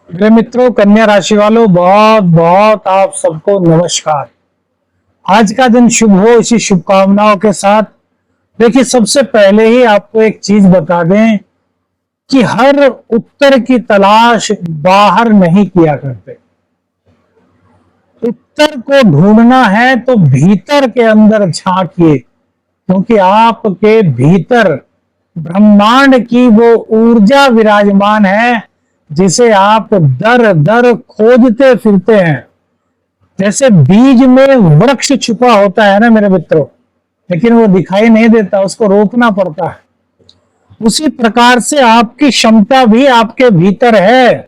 मेरे मित्रों, कन्या राशि वालों, बहुत बहुत आप सबको नमस्कार। आज का दिन शुभ हो, इसी शुभकामनाओं के साथ देखिए, सबसे पहले ही आपको एक चीज बता दें कि हर उत्तर की तलाश बाहर नहीं किया करते। उत्तर को ढूंढना है तो भीतर के अंदर झांकिए, क्योंकि आपके भीतर ब्रह्मांड की वो ऊर्जा विराजमान है जिसे आप दर दर खोजते फिरते हैं। जैसे बीज में वृक्ष छुपा होता है ना मेरे मित्रों, लेकिन वो दिखाई नहीं देता, उसको रोकना पड़ता है। उसी प्रकार से आपकी क्षमता भी आपके भीतर है।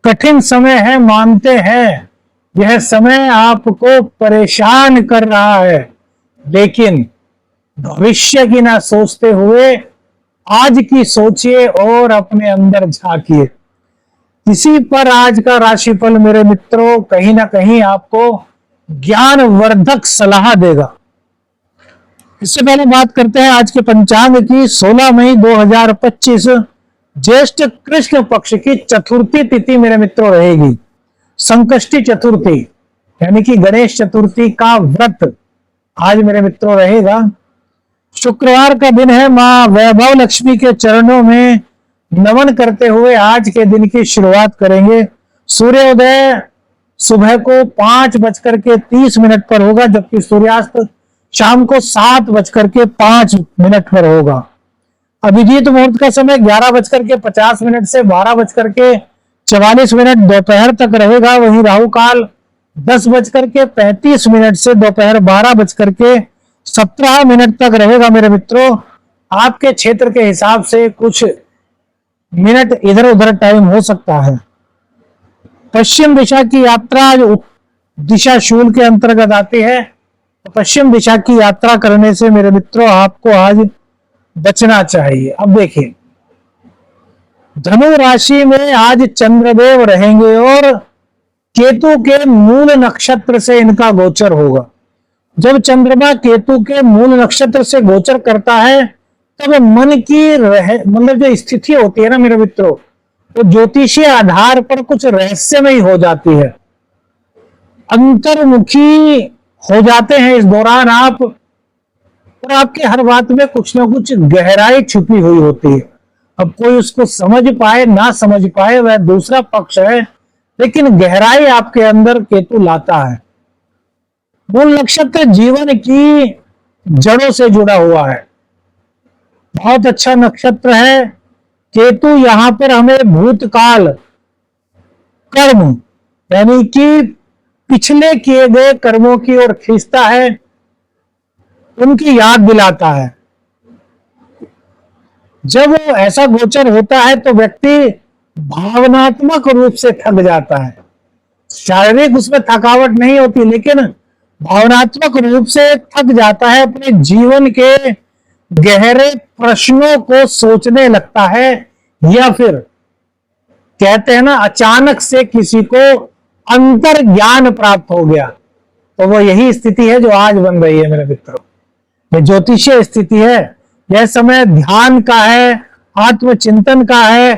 कठिन समय है, मानते हैं, यह समय आपको परेशान कर रहा है, लेकिन भविष्य की ना सोचते हुए आज की सोचिए और अपने अंदर झांकिए। इसी पर आज का राशिफल मेरे मित्रों कहीं ना कहीं आपको ज्ञानवर्धक सलाह देगा। इससे पहले बात करते हैं आज के पंचांग की। 16 मई 2025 ज्येष्ठ कृष्ण पक्ष की चतुर्थी तिथि मेरे मित्रों रहेगी। संकष्टी चतुर्थी यानी कि गणेश चतुर्थी का व्रत आज मेरे मित्रों रहेगा। शुक्रवार का दिन है। मां वैभव लक्ष्मी के चरणों में नमन करते हुए आज के दिन की शुरुआत करेंगे। सूर्योदय सुबह को 5:30 पर होगा, जबकि सूर्यास्त शाम को 7:05 पर होगा। अभिजीत मुहूर्त का समय 11:50 से 12:44 दोपहर तक रहेगा। वहीं राहु काल 10:35 से दोपहर 12:17 तक रहेगा। मेरे मित्रों, आपके क्षेत्र के हिसाब से कुछ मिनट इधर उधर टाइम हो सकता है। पश्चिम दिशा की यात्रा जो दिशा शूल के अंतर्गत आती है, तो पश्चिम दिशा की यात्रा करने से मेरे मित्रों आपको आज बचना चाहिए। अब देखिए, धनु राशि में आज चंद्रदेव रहेंगे और केतु के मूल नक्षत्र से इनका गोचर होगा। जब चंद्रमा केतु के मूल नक्षत्र से गोचर करता है, तब मन की मतलब जो स्थिति होती है ना मेरे मित्रों, तो ज्योतिषीय आधार पर कुछ रहस्यमयी हो जाती है। अंतर्मुखी हो जाते हैं इस दौरान आप, और आपके हर बात में कुछ ना कुछ गहराई छुपी हुई होती है। अब कोई उसको समझ पाए ना समझ पाए, वह दूसरा पक्ष है, लेकिन गहराई आपके अंदर केतु लाता है। मूल नक्षत्र जीवन की जड़ों से जुड़ा हुआ है, बहुत अच्छा नक्षत्र है। केतु यहां पर हमें भूतकाल कर्म यानी कि पिछले किए गए कर्मों की ओर खींचता है, उनकी याद दिलाता है। जब वो ऐसा गोचर होता है तो व्यक्ति भावनात्मक रूप से थक जाता है। शारीरिक उसमें थकावट नहीं होती, लेकिन भावनात्मक रूप से थक जाता है। अपने जीवन के गहरे प्रश्नों को सोचने लगता है, या फिर कहते हैं ना, अचानक से किसी को अंतर ज्ञान प्राप्त हो गया, तो वो यही स्थिति है जो आज बन रही है मेरे मित्रों। ये ज्योतिषीय स्थिति है। यह समय ध्यान का है, आत्मचिंतन का है,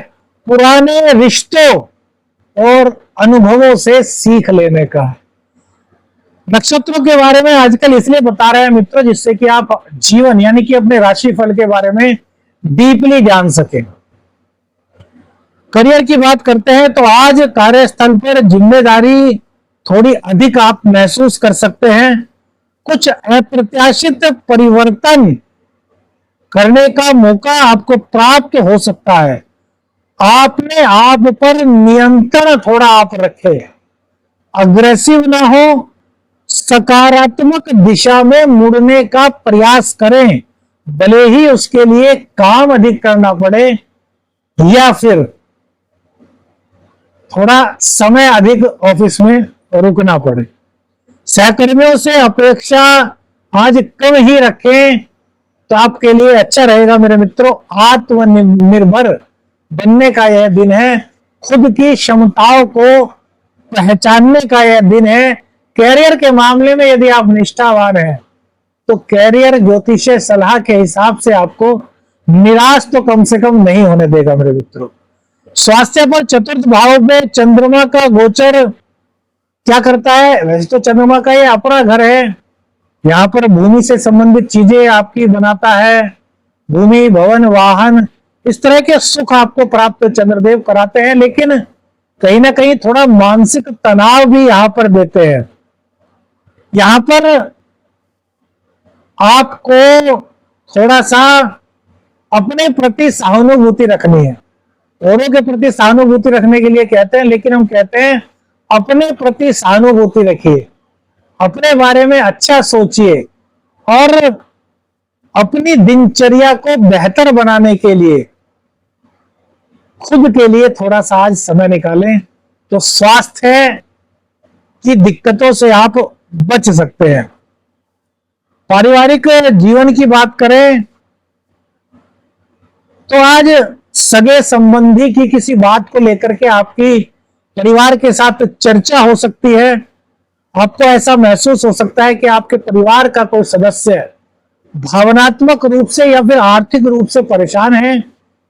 पुराने रिश्तों और अनुभवों से सीख लेने का है। नक्षत्रों के बारे में आजकल इसलिए बता रहे हैं मित्रों, जिससे कि आप जीवन यानी कि अपने राशिफल के बारे में डीपली जान सके। करियर की बात करते हैं तो आज कार्यस्थल पर जिम्मेदारी थोड़ी अधिक आप महसूस कर सकते हैं। कुछ अप्रत्याशित परिवर्तन करने का मौका आपको प्राप्त हो सकता है। आपने आप पर नियंत्रण थोड़ा आप रखें, अग्रेसिव ना हो, सकारात्मक दिशा में मुड़ने का प्रयास करें, भले ही उसके लिए काम अधिक करना पड़े या फिर थोड़ा समय अधिक ऑफिस में रुकना पड़े। सहकर्मियों से अपेक्षा आज कम ही रखें तो आपके लिए अच्छा रहेगा मेरे मित्रों। आत्मनिर्भर बनने का यह दिन है, खुद की क्षमताओं को पहचानने का यह दिन है। कैरियर के मामले में यदि आप निष्ठावान हैं तो कैरियर ज्योतिषीय सलाह के हिसाब से आपको निराश तो कम से कम नहीं होने देगा मेरे मित्रों। स्वास्थ्य पर चतुर्थ भाव में चंद्रमा का गोचर क्या करता है? वैसे तो चंद्रमा का ये अपना घर है, यहाँ पर भूमि से संबंधित चीजें आपकी बनाता है। भूमि, भवन, वाहन, इस तरह के सुख आपको प्राप्त चंद्रदेव कराते हैं, लेकिन कहीं ना कहीं थोड़ा मानसिक तनाव भी यहाँ पर देते हैं। यहाँ पर आपको थोड़ा सा अपने प्रति सहानुभूति रखनी है। औरों के प्रति सहानुभूति रखने के लिए कहते हैं, लेकिन हम कहते हैं अपने प्रति सहानुभूति रखिए, अपने बारे में अच्छा सोचिए और अपनी दिनचर्या को बेहतर बनाने के लिए खुद के लिए थोड़ा सा आज समय निकालें, तो स्वास्थ्य की दिक्कतों से आप बच सकते हैं। पारिवारिक जीवन की बात करें तो आज सगे संबंधी की किसी बात को लेकर के आपकी परिवार के साथ चर्चा हो सकती है। आपको ऐसा महसूस हो सकता है कि आपके परिवार का कोई सदस्य भावनात्मक रूप से या फिर आर्थिक रूप से परेशान है,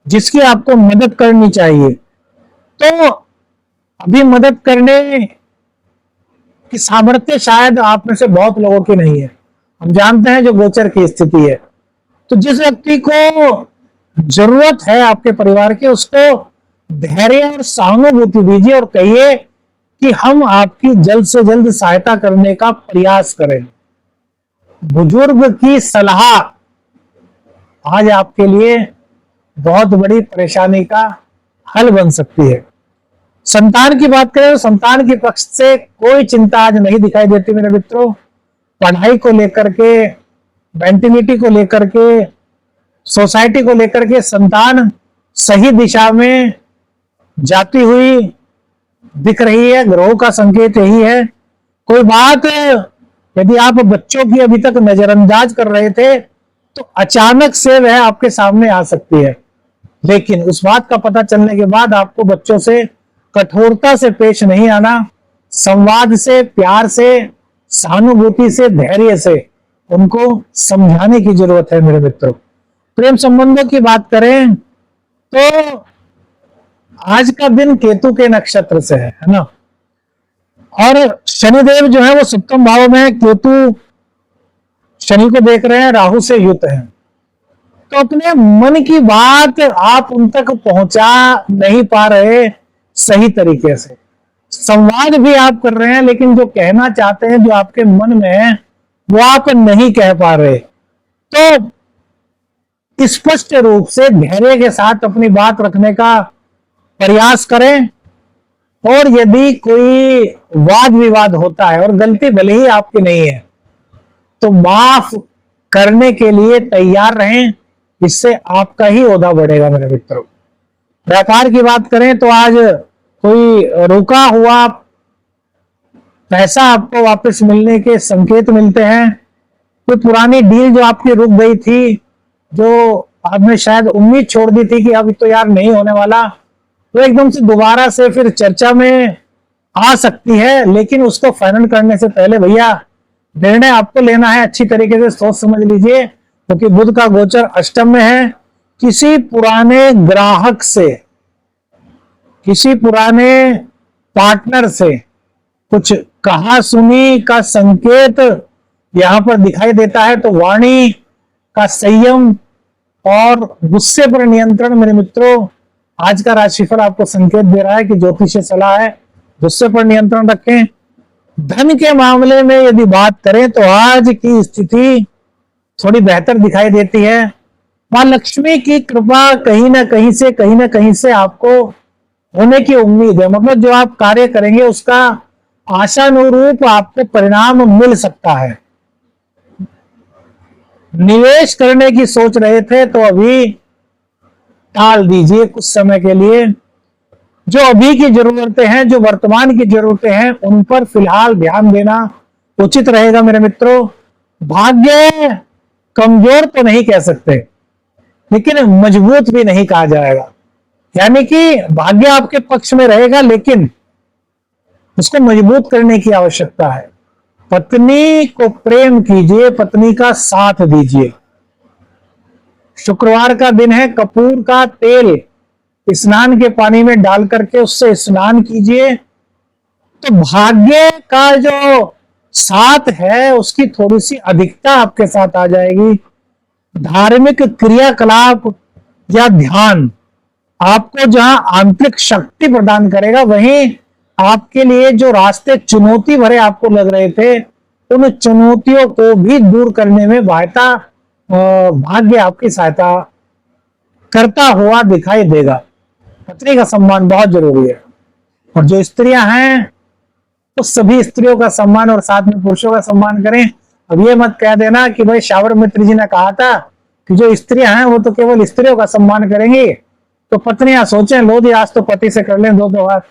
जिसकी आपको मदद करनी चाहिए। तो अभी मदद करने की सामर्थ्य शायद आप में से बहुत लोगों की नहीं है। हम जानते हैं जो गोचर की स्थिति है। तो जिस व्यक्ति को जरूरत है आपके परिवार के, उसको धैर्य और सहानुभूति दीजिए और कहिए कि हम आपकी जल्द से जल्द सहायता करने का प्रयास करें। बुजुर्ग की सलाह आज आपके लिए बहुत बड़ी परेशानी का हल बन सकती है। संतान की बात करें तो संतान के पक्ष से कोई चिंता आज नहीं दिखाई देती मेरे मित्रों। पढ़ाई को लेकर के, मेंटिलिटी को लेकर के, सोसाइटी को लेकर के संतान सही दिशा में जाती हुई दिख रही है। ग्रहों का संकेत यही है। कोई बात यदि आप बच्चों की अभी तक नजरअंदाज कर रहे थे तो अचानक से वह आपके सामने आ सकती है, लेकिन उस बात का पता चलने के बाद आपको बच्चों से कठोरता से पेश नहीं आना, संवाद से, प्यार से, सहानुभूति से, धैर्य से उनको समझाने की जरूरत है मेरे मित्रों। प्रेम संबंधों की बात करें तो आज का दिन केतु के नक्षत्र से है ना, और शनिदेव जो है वो सप्तम भाव में है। केतु शनि को देख रहे हैं, राहु से युत है। तो अपने मन की बात आप उन तक पहुंचा नहीं पा रहे सही तरीके से। संवाद भी आप कर रहे हैं, लेकिन जो कहना चाहते हैं, जो आपके मन में है, वो आप नहीं कह पा रहे। तो स्पष्ट रूप से धैर्य के साथ अपनी बात रखने का प्रयास करें, और यदि कोई वाद विवाद होता है और गलती भले ही आपकी नहीं है तो माफ करने के लिए तैयार रहें, इससे आपका ही ओहदा बढ़ेगा मेरे मित्रों। व्यापार की बात करें तो आज कोई रुका हुआ पैसा आपको वापस मिलने के संकेत मिलते हैं। कोई पुरानी डील जो आपकी रुक गई थी, जो आपने शायद उम्मीद छोड़ दी थी कि अब तो यार नहीं होने वाला, तो एकदम से दोबारा से फिर चर्चा में आ सकती है। लेकिन उसको फाइनल करने से पहले भैया निर्णय आपको लेना है, अच्छी तरीके से सोच समझ लीजिए, क्योंकि तो बुध का गोचर अष्टम में है। किसी पुराने ग्राहक से, किसी पुराने पार्टनर से कुछ कहा सुनी का संकेत यहां पर दिखाई देता है। तो वाणी का संयम और गुस्से पर नियंत्रण मेरे मित्रों, आज का राशिफल आपको संकेत दे रहा है कि ज्योतिषीय सलाह है, गुस्से पर नियंत्रण रखें। धन के मामले में यदि बात करें तो आज की स्थिति थोड़ी बेहतर दिखाई देती है। मां लक्ष्मी की कृपा कहीं ना कहीं से आपको होने की उम्मीद है। मतलब जो आप कार्य करेंगे उसका आशानुरूप आपको परिणाम मिल सकता है। निवेश करने की सोच रहे थे तो अभी टाल दीजिए कुछ समय के लिए। जो अभी की जरूरतें हैं, जो वर्तमान की जरूरतें हैं, उन पर फिलहाल ध्यान देना उचित रहेगा मेरे मित्रों। भाग्य कमजोर तो नहीं कह सकते, लेकिन मजबूत भी नहीं कहा जाएगा। यानी कि भाग्य आपके पक्ष में रहेगा, लेकिन उसको मजबूत करने की आवश्यकता है। पत्नी को प्रेम कीजिए, पत्नी का साथ दीजिए। शुक्रवार का दिन है, कपूर का तेल स्नान के पानी में डाल करके उससे स्नान कीजिए, तो भाग्य का जो साथ है उसकी थोड़ी सी अधिकता आपके साथ आ जाएगी। धार्मिक क्रियाकलाप या ध्यान आपको जहां आंतरिक शक्ति प्रदान करेगा, वहीं आपके लिए जो रास्ते चुनौती भरे आपको लग रहे थे, उन चुनौतियों को भी दूर करने में भाग्य आपकी सहायता करता हुआ दिखाई देगा। पत्नी का सम्मान बहुत जरूरी है। और जो स्त्रियां हैं तो सभी स्त्रियों का सम्मान और साथ में पुरुषों का सम्मान करें। अब ये मत कह देना कि भाई श्यावर मित्र जी ने कहा था कि जो स्त्रियां हैं वो तो केवल स्त्रियों का सम्मान करेंगी, तो पत्नियां सोचें लो जी आज तो पति से कर लें दो बात।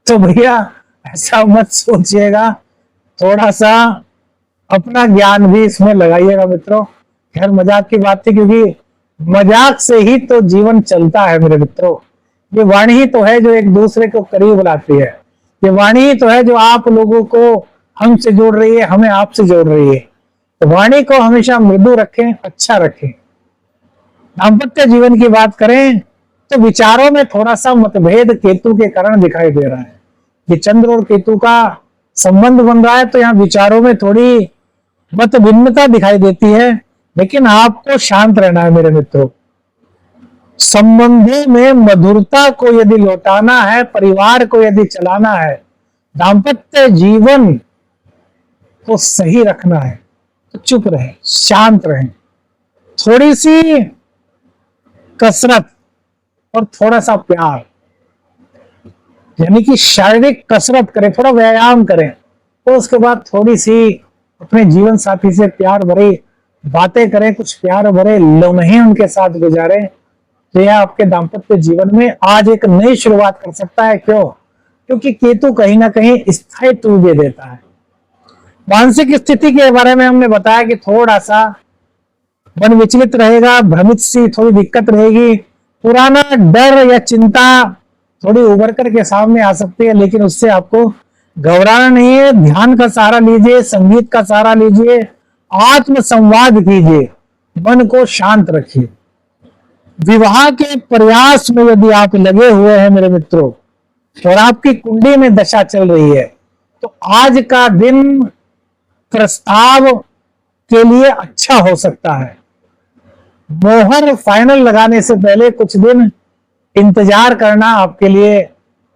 तो भैया ऐसा मत सोचिएगा, थोड़ा सा अपना ज्ञान भी इसमें लगाइएगा मित्रों। खैर मजाक की बात थी, क्योंकि मजाक से ही तो जीवन चलता है मेरे मित्रों। ये वाणी ही तो है जो एक दूसरे को करीब लाती है, ये वाणी ही तो है जो आप लोगों को हमसे जोड़ रही है, हमें आपसे जोड़ रही है। तो वाणी को हमेशा मृदु रखें, अच्छा रखें। दाम्पत्य जीवन की बात करें तो विचारों में थोड़ा सा मतभेद केतु के कारण दिखाई दे रहा है। ये चंद्र और केतु का संबंध बन रहा है, तो यहाँ विचारों में थोड़ी मत भिन्नता दिखाई देती है, लेकिन आपको शांत रहना है मेरे मित्रों। संबंधों में मधुरता को यदि लौटाना है, परिवार को यदि चलाना है, दाम्पत्य जीवन को सही रखना है, तो चुप रहे, शांत रहें, थोड़ी सी कसरत और थोड़ा सा प्यार, यानी कि शारीरिक कसरत करें, थोड़ा व्यायाम करें, तो उसके बाद थोड़ी सी अपने जीवन साथी से प्यार भरी बातें करें, कुछ प्यार भरे लम्हे उनके साथ गुजारें, तो यह आपके दाम्पत्य जीवन में आज एक नई शुरुआत कर सकता है। क्यों? क्योंकि केतु कहीं ना कहीं स्थायित्व भी देता है। मानसिक स्थिति के बारे में हमने बताया कि थोड़ा सा मन विचलित रहेगा, भ्रमित सी थोड़ी दिक्कत रहेगी, पुराना डर या चिंता थोड़ी उभर करके सामने आ सकती है, लेकिन उससे आपको घबराना नहीं है। ध्यान का सहारा लीजिए, संगीत का सहारा लीजिए, आत्म संवाद कीजिए, मन को शांत रखिए। विवाह के प्रयास में यदि आप लगे हुए हैं मेरे मित्रों, और आपकी कुंडली में दशा चल रही है, तो आज का दिन प्रस्ताव के लिए अच्छा हो सकता है। मोहर फाइनल लगाने से पहले कुछ दिन इंतजार करना आपके लिए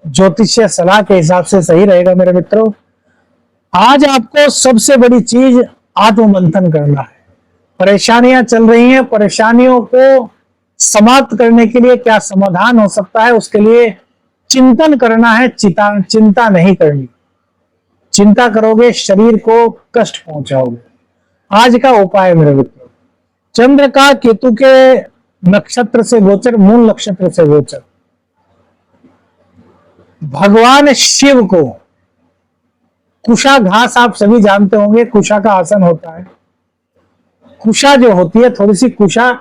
ज्योतिषीय सलाह के हिसाब से सही रहेगा मेरे मित्रों। आज आपको सबसे बड़ी चीज आत्ममंथन करना है। परेशानियां चल रही हैं, परेशानियों को समाप्त करने के लिए क्या समाधान हो सकता है, उसके लिए चिंतन करना है, चिंता नहीं करनी। चिंता करोगे शरीर को कष्ट पहुंचाओगे। आज का उपाय मेरे मित्रों, चंद्र का केतु के नक्षत्र से गोचर, मूल नक्षत्र से गोचर, भगवान शिव को कुशा घास, आप सभी जानते होंगे कुशा का आसन होता है। कुशा जो होती है, थोड़ी सी कुशा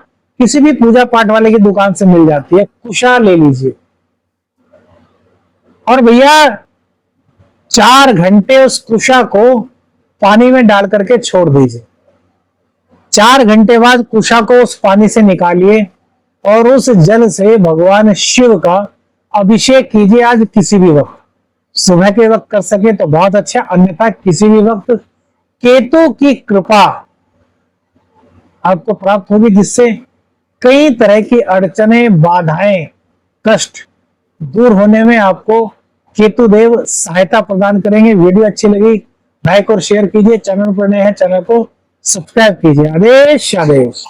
किसी भी पूजा पाठ वाले की दुकान से मिल जाती है, कुशा ले लीजिए और भैया 4 घंटे उस कुशा को पानी में डाल करके छोड़ दीजिए। 4 घंटे बाद कुशा को उस पानी से निकालिए और उस जल से भगवान शिव का अभिषेक कीजिए। आज किसी भी वक्त, सुबह के वक्त कर सके तो बहुत अच्छा, अन्यथा किसी भी वक्त केतु की कृपा आपको प्राप्त होगी, जिससे कई तरह की अड़चनें, बाधाएं, कष्ट दूर होने में आपको केतु देव सहायता प्रदान करेंगे। वीडियो अच्छी लगी लाइक और शेयर कीजिए, चैनल पर नए हैं चैनल को सब्सक्राइब कीजिए। आदेश आदेश।